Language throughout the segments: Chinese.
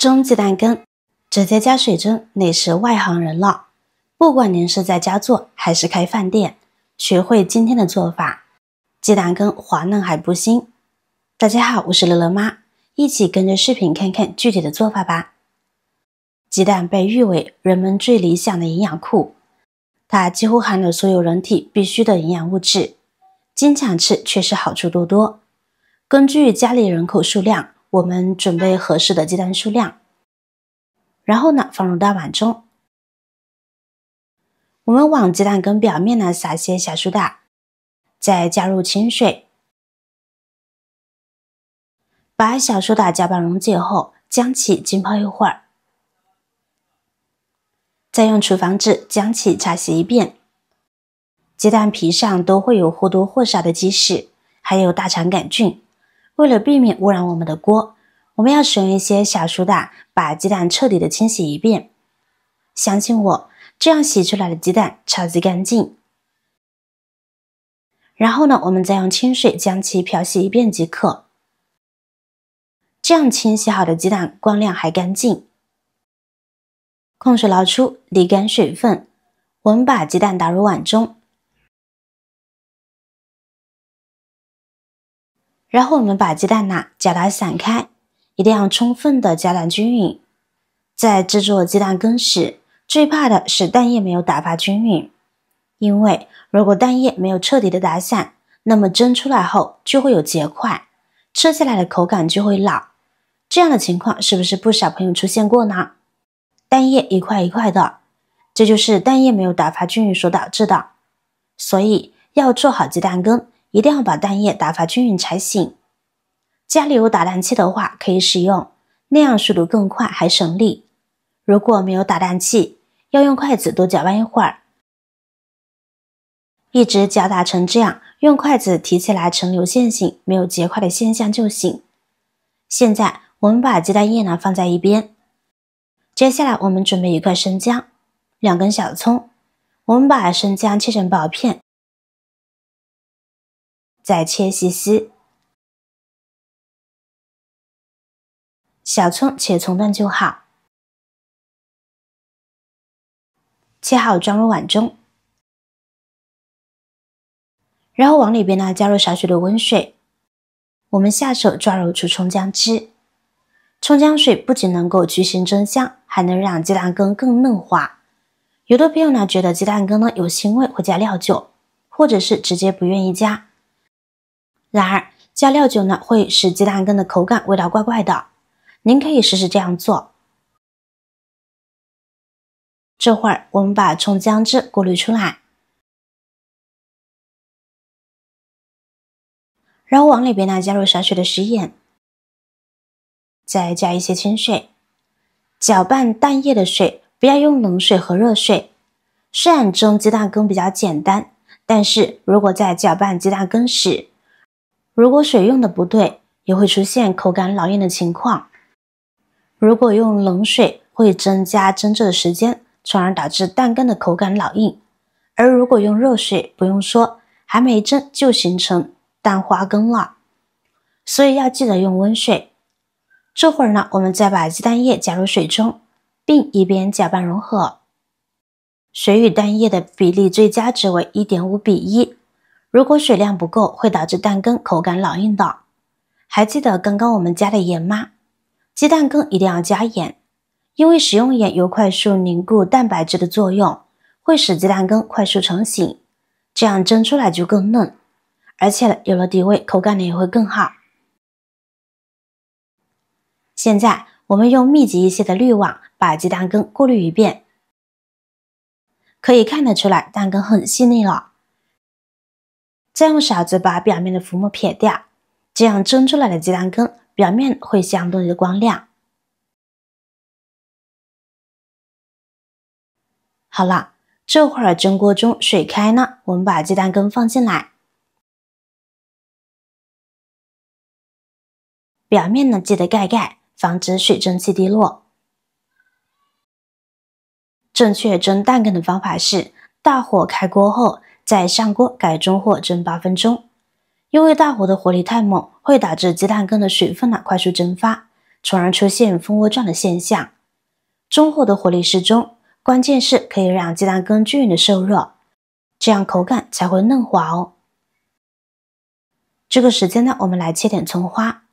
蒸鸡蛋羹，直接加水蒸，那是外行人了。不管您是在家做还是开饭店，学会今天的做法，鸡蛋羹滑嫩还不腥。大家好，我是乐乐妈，一起跟着视频看看具体的做法吧。鸡蛋被誉为人们最理想的营养库，它几乎含了所有人体必需的营养物质，经常吃确实好处多多。根据家里人口数量，我们准备合适的鸡蛋数量，然后呢放入大碗中。我们往鸡蛋羹表面呢撒些小苏打，再加入清水，把小苏打搅拌溶解后，将其浸泡一会儿，再用厨房纸将其擦洗一遍。鸡蛋皮上都会有或多或少的鸡屎，还有大肠杆菌。为了避免污染我们的锅，我们要使用一些小苏打把鸡蛋彻底的清洗一遍。相信我，这样洗出来的鸡蛋超级干净。然后呢，我们再用清水将其漂洗一遍即可。这样清洗好的鸡蛋光亮还干净。控水捞出，沥干水分。我们把鸡蛋打入碗中，然后我们把鸡蛋搅打散开，一定要充分的搅拌均匀。在制作鸡蛋羹时，最怕的是蛋液没有打发均匀，因为如果蛋液没有彻底的打散，那么蒸出来后就会有结块，吃起来的口感就会老。这样的情况是不是不少朋友出现过呢？蛋液一块一块的，这就是蛋液没有打发均匀所导致的。所以要做好鸡蛋羹，一定要把蛋液打发均匀才行。家里有打蛋器的话可以使用，那样速度更快还省力。如果没有打蛋器，要用筷子多搅拌一会儿，一直搅打成这样，用筷子提起来呈流线型，没有结块的现象就行。现在我们把鸡蛋液放在一边，接下来我们准备一块生姜，2根小葱，我们把生姜切成薄片，再切细丝，小葱切葱段就好。切好装入碗中，然后往里边加入少许的温水，我们下手抓揉出葱姜汁。葱姜水不仅能够去腥增香，还能让鸡蛋羹更嫩滑。有的朋友觉得鸡蛋羹有腥味，会加料酒，或者是直接不愿意加。然而加料酒会使鸡蛋羹的口感味道怪怪的，您可以试试这样做。这会儿我们把葱姜汁过滤出来，然后往里边加入少许的食盐，再加一些清水，搅拌蛋液的水，不要用冷水和热水。虽然蒸鸡蛋羹比较简单，但是如果在搅拌鸡蛋羹时，如果水用的不对，也会出现口感老硬的情况。如果用冷水，会增加蒸制的时间，从而导致蛋羹的口感老硬。而如果用热水，不用说，还没蒸就形成蛋花羹了。所以要记得用温水。这会儿我们再把鸡蛋液加入水中，并一边搅拌融合。水与蛋液的比例最佳值为 1.5 比1，如果水量不够，会导致蛋羹口感老硬的。还记得刚刚我们加的盐吗？鸡蛋羹一定要加盐，因为食用盐有快速凝固蛋白质的作用，会使鸡蛋羹快速成型，这样蒸出来就更嫩，而且有了底味，口感也会更好。现在我们用密集一些的滤网把鸡蛋羹过滤一遍，可以看得出来蛋羹很细腻了。再用勺子把表面的浮沫撇掉，这样蒸出来的鸡蛋羹表面会相对的光亮。好了，这会儿蒸锅中水开我们把鸡蛋羹放进来，表面记得盖盖，防止水蒸气滴落。正确蒸蛋羹的方法是大火开锅后，再上锅改中火蒸8分钟。因为大火的火力太猛，会导致鸡蛋羹的水分快速蒸发，从而出现蜂窝状的现象。中火的火力适中，关键是可以让鸡蛋羹均匀的受热，这样口感才会嫩滑哦。这个时间呢，我们来切点葱花，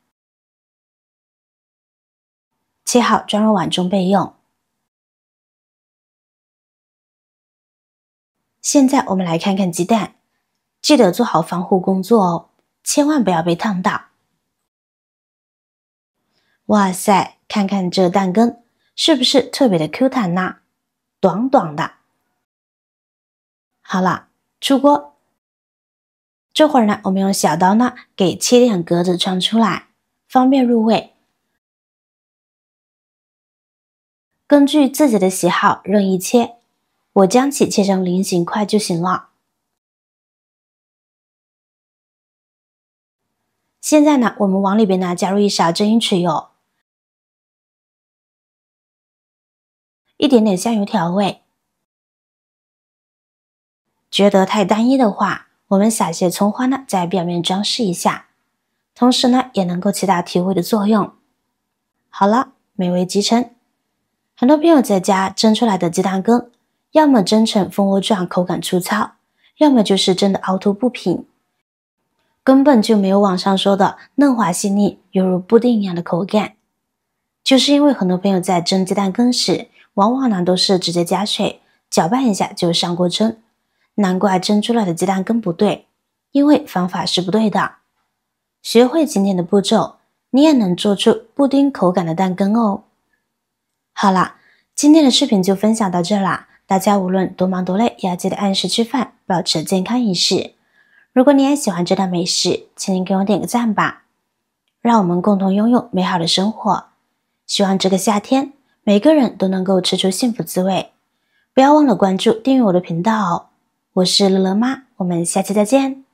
切好装入碗中备用。现在我们来看看鸡蛋，记得做好防护工作哦，千万不要被烫到。哇塞，看看这蛋羹是不是特别的 Q 弹呢？短短的。好了，出锅。这会儿呢，我们用小刀呢给切点格子穿出来，方便入味。根据自己的喜好任意切，我将其切成菱形块就行了。现在呢，我们往里边呢加入1勺蒸鱼豉油，一点点香油调味。觉得太单一的话，我们撒些葱花呢在表面装饰一下，同时呢也能够起到提味的作用。好了，美味即成。很多朋友在家蒸出来的鸡蛋羹，要么蒸成蜂窝状，口感粗糙，要么就是蒸的凹凸不平，根本就没有网上说的嫩滑细腻，犹如布丁一样的口感。就是因为很多朋友在蒸鸡蛋羹时，往往呢都是直接加水，搅拌一下就上锅蒸，难怪蒸出来的鸡蛋羹不对，因为方法是不对的。学会今天的步骤，你也能做出布丁口感的蛋羹哦。好啦，今天的视频就分享到这啦，大家无论多忙多累，也要记得按时吃饭，保持健康饮食。如果你也喜欢这道美食，请您给我点个赞吧，让我们共同拥有美好的生活。希望这个夏天，每个人都能够吃出幸福滋味。不要忘了关注、订阅我的频道哦。我是乐乐妈，我们下期再见。